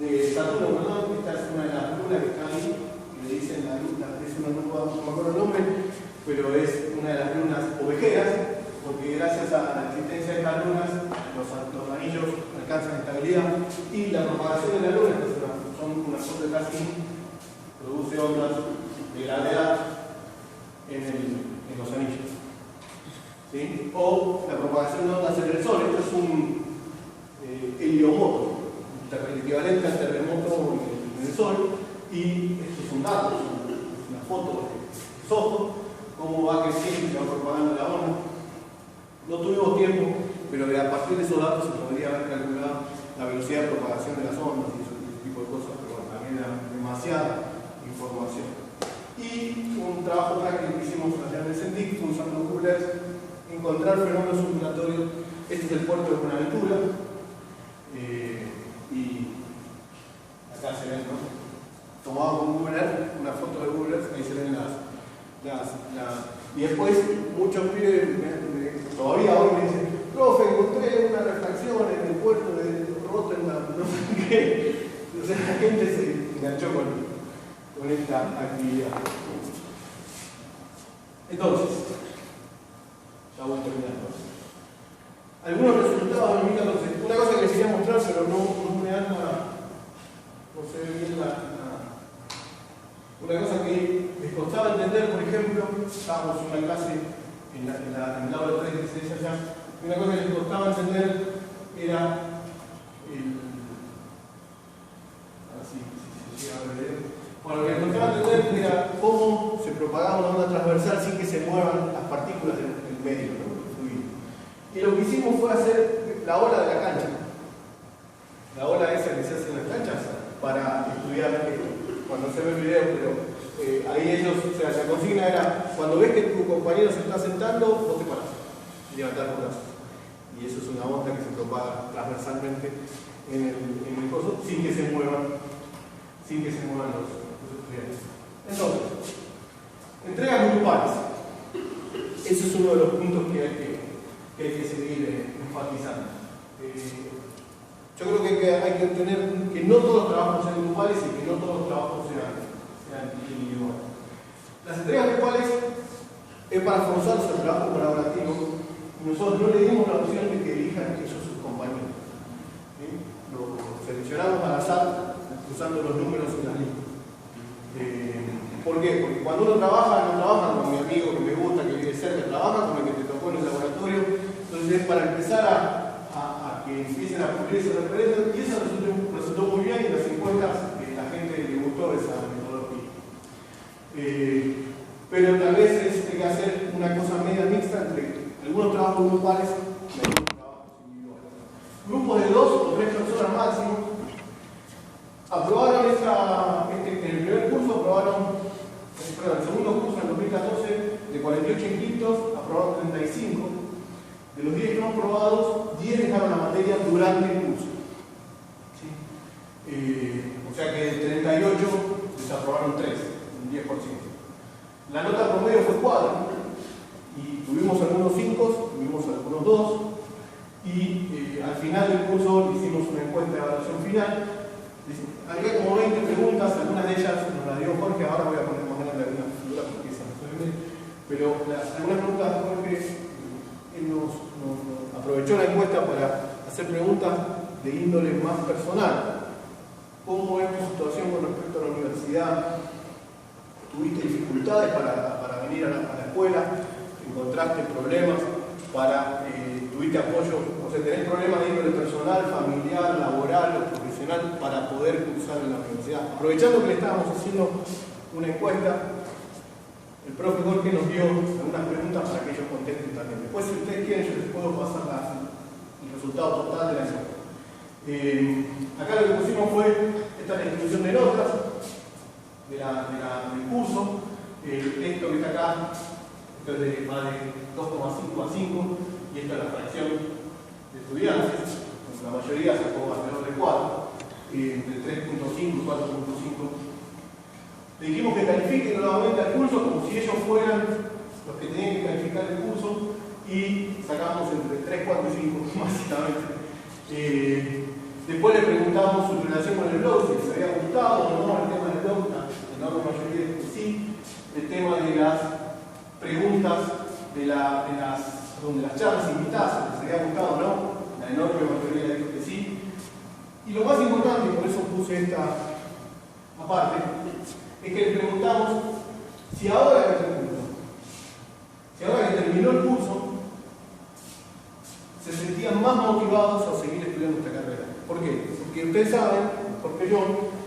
de Saturno, perdón. Esta es una de las lunas que están ahí, que le dicen la luna, es una luna, no me acuerdo el nombre, pero es una de las lunas ovejeras, porque gracias a la existencia de estas lunas, los anillos alcanzan estabilidad y la propagación de la luna, que son unas ondas así, produce ondas de gravedad en los anillos. ¿Sí? O la propagación de ondas en el Sol. Esto es un heliomoto, el equivalente al terremoto en el Sol, y esto es un dato, es una foto de SOHO, cómo va creciendo y se va propagando la onda. No tuvimos tiempo, pero a partir de esos datos se podría haber calculado la velocidad de propagación de las ondas y ese tipo de cosas, pero bueno, también era demasiada información. Y un trabajo práctico que hicimos allá en el CENTIC, usando Google, encontrar fenómenos ondulatorios. Este es el puerto de Buenaventura, y acá se ven, ¿no? Tomado con Google, una foto de Google, ahí se ven y después muchos pibes todavía hoy me dicen: profe, encontré una refracción en el puerto de Rotterdam, no sé qué. Entonces la gente se enganchó con esta actividad. Entonces, ya voy terminando. Algunos resultados de 2014. Una cosa que les quería mostrar, pero no me dan no se ve bien una cosa que les costaba entender, por ejemplo, estábamos en una clase en el aula 3 que se dice allá, y una cosa que les costaba entender era Bueno, lo que les costaba entender era cómo se propagaba una onda transversal sin que se muevan las partículas del medio, ¿no? El fluido. Y lo que hicimos fue hacer la ola de la cancha. La ola esa que se hace en las canchas para estudiar esto. Cuando se ve el video, pero ahí ellos, o sea, la consigna era: cuando ves que tu compañero se está sentando, vos te parás y levantás los brazos. Y eso es una onda que se propaga transversalmente en el coso sin que se muevan los estudiantes. Entonces, entregas grupales. Ese es uno de los puntos que hay que seguir enfatizando. Yo creo que hay que entender que no todos los trabajos sean grupales y que no todos los trabajos sean individuales. Las entregas grupales es para forzarse al trabajo colaborativo, y nosotros no le dimos la opción de que elijan ellos sus compañeros. ¿Sí? Lo seleccionamos al azar usando los números y las listas. ¿Por qué? Porque cuando uno trabaja, no trabaja con mi amigo que me gusta, que vive cerca, trabaja con el que te tocó en el laboratorio. Entonces es para empezar a que empiecen a cumplir esos referentes, y eso resultó muy bien, y en las encuestas la gente le gustó esa metodología. Pero tal vez hay que hacer una cosa media mixta entre algunos trabajos grupales y algunos trabajos individuales. Grupos de 2 o 3 personas máximo aprobaron en el primer curso aprobaron, perdón, el segundo curso en 2014, de 48 inscritos, aprobaron 35. De los 10 no aprobados, 10 dejaron la materia durante el curso. ¿Sí? O sea que de 38 desaprobaron 3, un 10%. La nota promedio fue 4, y tuvimos algunos 5, tuvimos algunos 2, y al final del curso hicimos una encuesta de evaluación final. Había como 20 preguntas, algunas de ellas nos las dio Jorge, ahora voy a poner más grande algunas figuras porque se me suelen, pero algunas preguntas de Jorge, él nos aprovechó la encuesta para hacer preguntas de índole más personal. ¿Cómo es tu situación con respecto a la universidad? ¿Tuviste dificultades para venir a la escuela? ¿Encontraste problemas? ¿Tuviste apoyo? O sea, ¿tenés problemas de índole personal, familiar, laboral o profesional para poder cursar en la universidad? Aprovechando que le estábamos haciendo una encuesta, el profe Jorge nos dio algunas preguntas para que ellos contesten también. Después, si ustedes quieren, yo les puedo pasar el resultado total de la encuesta. Acá lo que pusimos fue esta es la distribución de notas del curso. Esto que está acá, esto es de más de 2,5 a 5, y esta es la fracción de estudiantes. La mayoría sacó alrededor de 4, entre 3,5 y 4,5. Le dijimos que califiquen nuevamente al curso como si ellos fueran los que tenían que calificar el curso, y sacamos entre 3, 4 y 5, básicamente. Después le preguntamos su relación con el blog, si les había gustado o no el tema del blog. La enorme mayoría dijo que sí. El tema de las preguntas de las charlas invitadas, si les había gustado o no, la enorme mayoría dijo que sí. Y lo más importante, y por eso puse esta aparte, es que le preguntamos si ahora que terminó el curso, se sentían más motivados a seguir estudiando esta carrera. ¿Por qué? Porque ustedes saben, porque yo,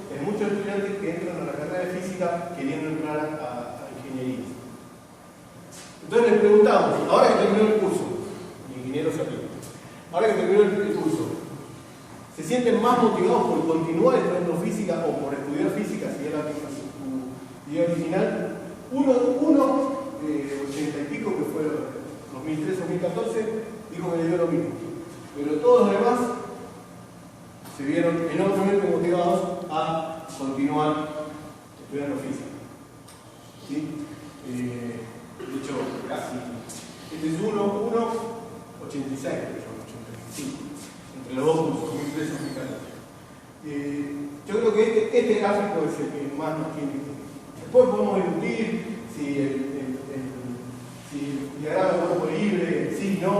que hay muchos estudiantes que entran a la carrera de física queriendo entrar a ingeniería. Entonces les preguntamos, ahora que terminó el curso, ingenieros aquí, ahora que terminó el curso, ¿se sienten más motivados por continuar estudiando física o por estudiar física, si era su idea original? Uno de 80 y pico, que fue 2013-2014, dijo que le dio lo mismo. Pero todos los demás se vieron enormemente motivados a continuar estudiando física. ¿Sí? De hecho, casi. Este es 1,86, entre los dos cursos, 2013 y 2014. Yo creo que este gráfico es el que más nos tiene. Después podemos discutir si el diagrama de cuerpo libre, sí, no.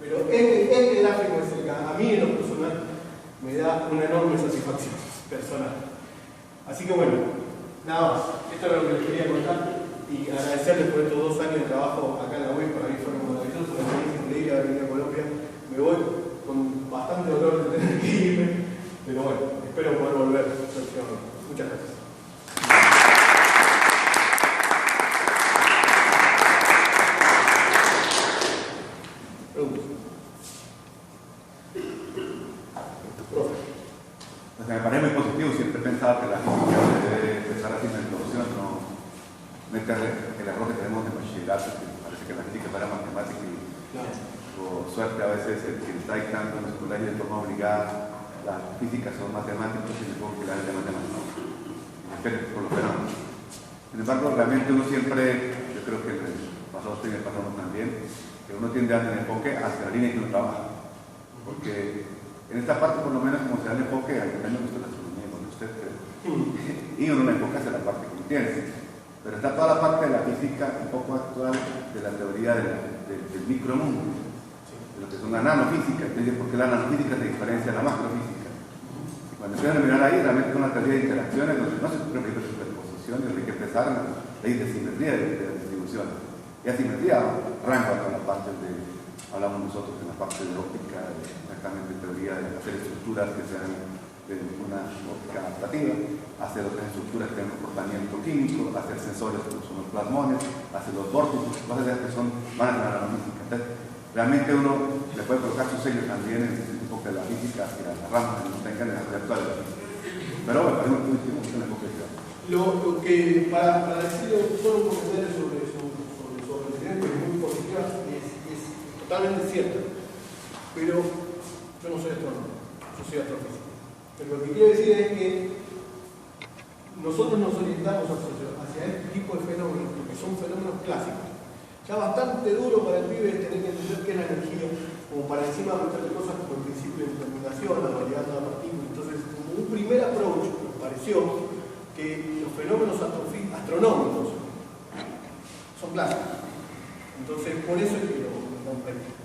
Pero este gráfico es el que a mí en lo personal me da una enorme satisfacción personal. Así que bueno, nada más. Esto es lo que les quería contar y agradecerles por estos 2 años de trabajo acá en la web. Para mí fueron maravillosos, una experiencia increíble haber venido a Colombia. Me voy con bastante dolor de tener que irme, pero bueno, espero poder volver próximamente. Muchas gracias. Me parece muy positivo, siempre he pensado que la física debe empezar haciendo introducción, no meter el error que tenemos de bachillerato, que parece que la física fuera matemática y por suerte a veces el que está dictando en la escuela y de forma obligada las físicas son matemáticos y le pongo que la de matemáticas, por lo menos. Sin embargo, realmente uno siempre, yo creo que en el pasado y en el pasado también, que uno tiende a tener enfoque hacia la línea que uno trabaja, porque en esta parte, por lo menos, como se da el enfoque, a mí me gusta la astronomía, con usted, y uno le enfoca hacia la parte que tiene. Pero está toda la parte de la física un poco actual, de la teoría del micromundo, de lo que es una nanofísica. Entonces, ¿por qué la nanofísica se diferencia de la macrofísica? Y Cuando empiezan a mirar ahí, realmente es una teoría de interacciones donde no se supone que hay superposición y hay que empezar en la ley de simetría de la distribución. Y asimetría arranca con la parte de, hablamos nosotros en la parte de óptica, exactamente teoría de hacer estructuras que sean de una óptica adaptativa, hacer otras estructuras que tengan comportamiento químico, hacer sensores como son los plasmones, hacer los vórtices, cosas que son, van a tener la física. Entonces, realmente uno le puede colocar su sello también en el tipo de la física hacia las ramas que no tengan en la actual de la física. Pero bueno, es una complejidad. Lo que, para decirle solo un comentario sobre su presidente, que es muy positiva, es totalmente cierto. Pero yo no soy astrónomo, yo soy astrofísico. Pero lo que quiero decir es que nosotros nos orientamos hacia este tipo de fenómenos, porque son fenómenos clásicos. Ya bastante duro para el pibe tener que entender qué es la energía, como para encima meterle cosas como el principio de determinación, la variedad de la partícula. Entonces, como un primer approach, nos pareció que los fenómenos astronómicos son clásicos. Entonces, por eso es que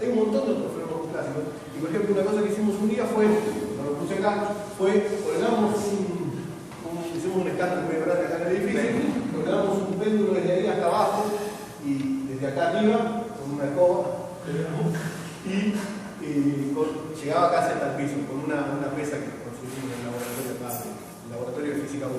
hay un montón de otros fenómenos clásicos. Y por ejemplo, una cosa que hicimos un día fue, cuando lo puse acá, fue colgamos hicimos un escándalo muy grande acá en el edificio, colgamos un péndulo desde ahí hasta abajo y desde acá arriba con una escoba y llegaba casi hasta el piso con una pesa que conseguimos en el laboratorio acá, el laboratorio de física 1.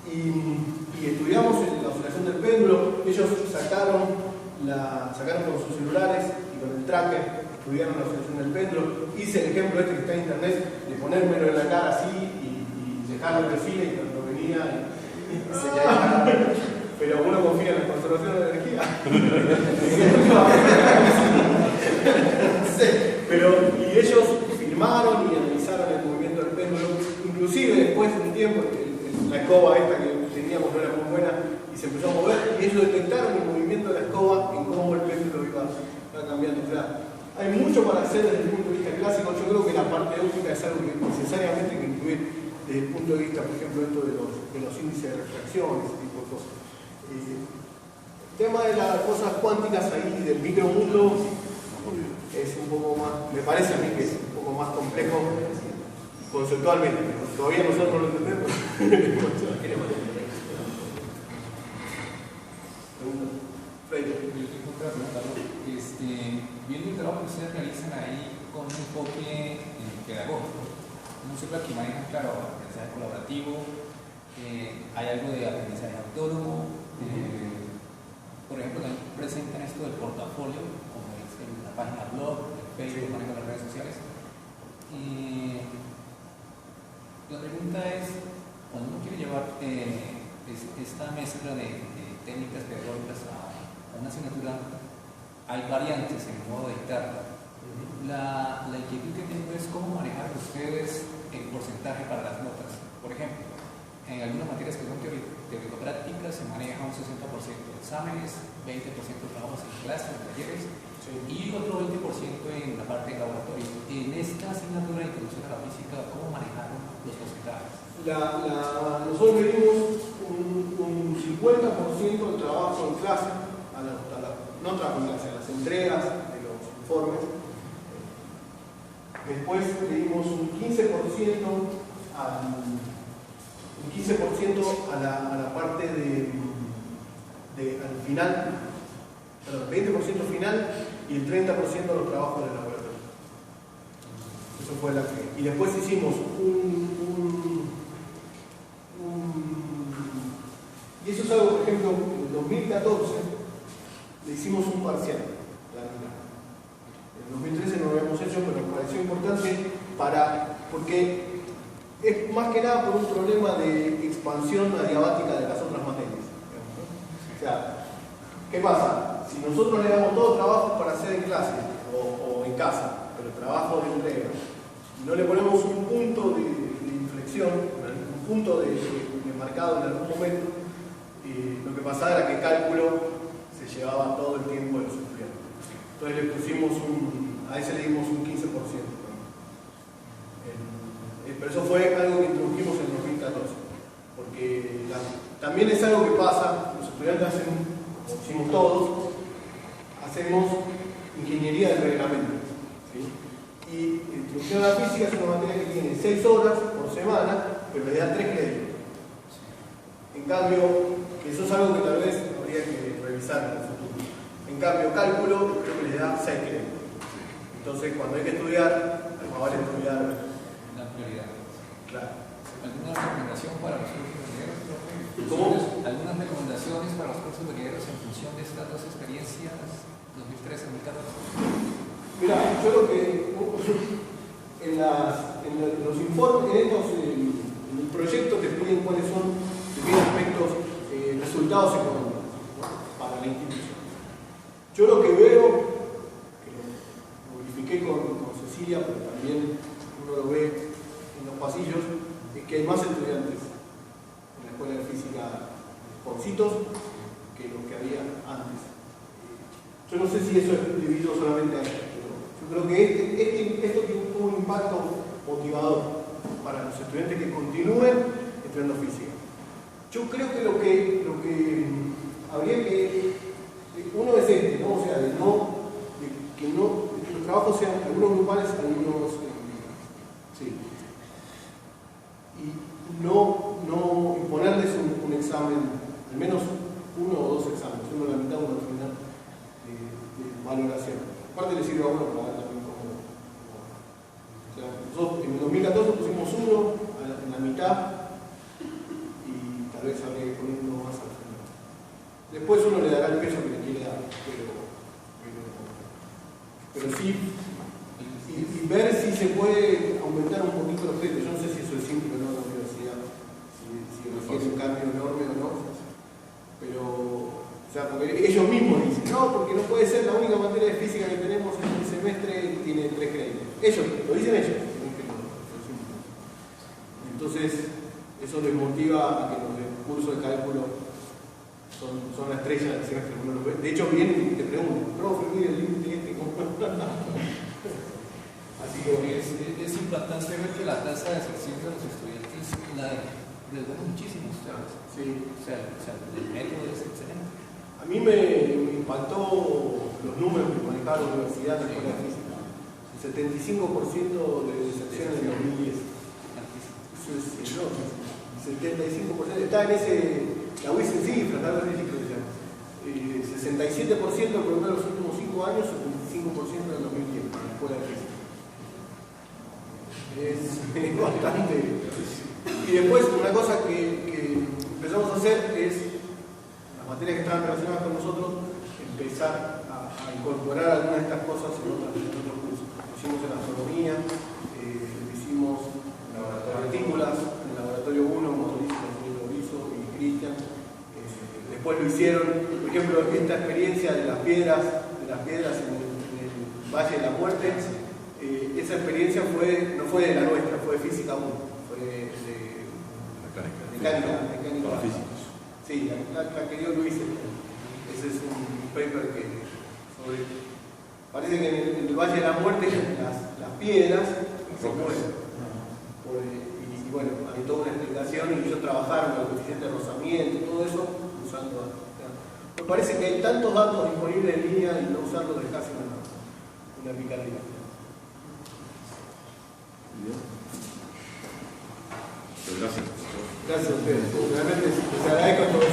Y estudiamos la oscilación del péndulo. Ellos sacaron con sus celulares y con el tracker estudiaron la oscilación del péndulo. Hice el ejemplo este que está en internet de ponérmelo en la cara así y dejarlo que siga y cuando venía pero uno confía en la conservación de la energía. Sí, y ellos filmaron y analizaron el movimiento del péndulo. Inclusive después de un tiempo la escoba esta que teníamos no era muy buena y se empezó a mover y ellos detectaron el movimiento de la escoba en cómo el péndulo iba cambiando. O sea, hay mucho para hacer desde el punto de vista clásico. Yo creo que la parte óptica es algo que necesariamente hay que incluir desde el punto de vista, por ejemplo, esto de los índices de refracción, ese tipo de cosas. El tema de las cosas cuánticas ahí del micromundo es un poco más, me parece a mí que es un poco más complejo conceptualmente. Todavía nosotros no lo entendemos. Viendo el trabajo que ustedes realizan ahí con un enfoque pedagógico, no sé que manejan, claro, aprendizaje colaborativo, hay algo de aprendizaje autónomo, por ejemplo, también presentan esto del portafolio, como es la página blog, el Facebook, manejo las redes sociales. La pregunta es, cuando uno quiere llevar esta mezcla de técnicas pedagógicas a una asignatura, hay variantes en el modo de dictar. La inquietud que tengo es cómo manejar ustedes el porcentaje para las notas. Por ejemplo, en algunas materias que son teórico-prácticas se maneja un 60% de exámenes, 20% de trabajos en clases, en talleres, y otro 20% en la parte de laboratorio. En esta asignatura de introducción a la física, ¿cómo manejaron los porcentajes? Nosotros medimos un 50% del trabajo en clase, no trabajo en clase, a las entregas de los informes. Después medimos un 15% a la parte al final, perdón, 20% final y el 30% a los trabajos del laboratorio. Eso fue y después hicimos y eso es algo, por ejemplo, en 2014 le hicimos un parcial. En 2013 no lo habíamos hecho, pero me pareció importante porque es más que nada por un problema de expansión adiabática de las otras materias. O sea, ¿qué pasa? Si nosotros le damos todos trabajos para hacer en clase o en casa, pero trabajo de entrega, y no le ponemos un punto de inflexión, un punto de marcado en algún momento, lo que pasaba era que cálculo se llevaba todo el tiempo de los estudiantes. Entonces le pusimos a ese le dimos un 15%. Pero eso fue algo que introdujimos en 2014, porque también es algo que pasa, los estudiantes hacen, como hicimos todos, hacemos ingeniería del reglamento, ¿sí? Y introducción a la física es una materia que tiene 6 horas por semanas, pero les da 3 créditos. En cambio, que eso es algo que tal vez habría que revisar en el futuro. En cambio, cálculo creo que les da 6 créditos. Entonces, cuando hay que estudiar, más vale estudiar. La prioridad. Claro. ¿Alguna recomendación para los cursos venideros, profe? ¿Cómo? ¿Algunas recomendaciones para los cursos venideros en función de estas dos experiencias, 2013-2014? Mira, yo lo que en los informes, en el proyecto te piden cuáles son, te piden aspectos, resultados económicos, ¿no? Para la institución. Yo lo que veo, que lo verifiqué con Cecilia, pero también uno lo ve en los pasillos, es que hay más estudiantes en la Escuela de Física Poncitos que los que había antes. Yo no sé si eso es debido solamente a esto. Yo creo que esto tiene un impacto motivador para los estudiantes que continúen estudiando física. Yo creo que lo que habría que... Uno es este, ¿no? O sea, de que los trabajos sean algunos grupales, algunos... sí. Y no imponerles un examen, al menos 1 o 2 exámenes, uno a la mitad, uno al final, de valoración. Aparte le sirve a uno para ver también cómo. O sea, nosotros en el 2014 pusimos 1 en la mitad y tal vez habría que poner uno más al final. Después uno le dará el peso que le quiere dar, pero sí, y ver si se puede aumentar un poquito los créditos. Yo no sé si eso es simple o no en la universidad, si requiere un cambio enorme o no, pero, o sea, porque ellos mismos dicen, no, porque no puede ser, la única materia de física que tenemos en este semestre tiene 3 créditos. Ellos, lo dicen ellos. Entonces, eso les motiva a que los cursos de cálculo son la estrella del semestre. De hecho, vienen y te preguntan, profe, mire el límite este, ¿cómo? Así que es impactante ver que la tasa de deserción de los estudiantes desde muchísimo, ¿sabes? sí. O sea, el método es excelente. A mí me impactó los números que manejaba la universidad en la escuela de física. El 75% de deserción en el 2010. Eso es enorme. 75%. Está en ese, la UIS en cifras, tal vez creo que se llama. 67% por lo menos los últimos 5 años, 75% en el 2010 en la escuela de física. Es bastante. Y después una cosa que empezamos a hacer es, las materias que estaban relacionadas con nosotros, empezar a incorporar algunas de estas cosas en otros cursos. Lo hicimos en astronomía, lo hicimos en partículas, en el laboratorio 1, Mauricio y Cristian. Después lo hicieron, por ejemplo, esta experiencia de las piedras en el Valle de la Muerte. Esa experiencia no fue de la nuestra, fue de Física 1, fue de mecánica. Para físicos. Sí, la que dio Luis. Ese es un paper que parece que en el Valle de la Muerte las piedras se mueven. Y bueno, hay toda una explicación y ellos trabajaron con el coeficiente de rozamiento y todo eso usando. Me parece que hay tantos datos disponibles en línea y no usarlos es casi una picardía. Gracias. Gracias a ustedes. Realmente les agradezco a todos.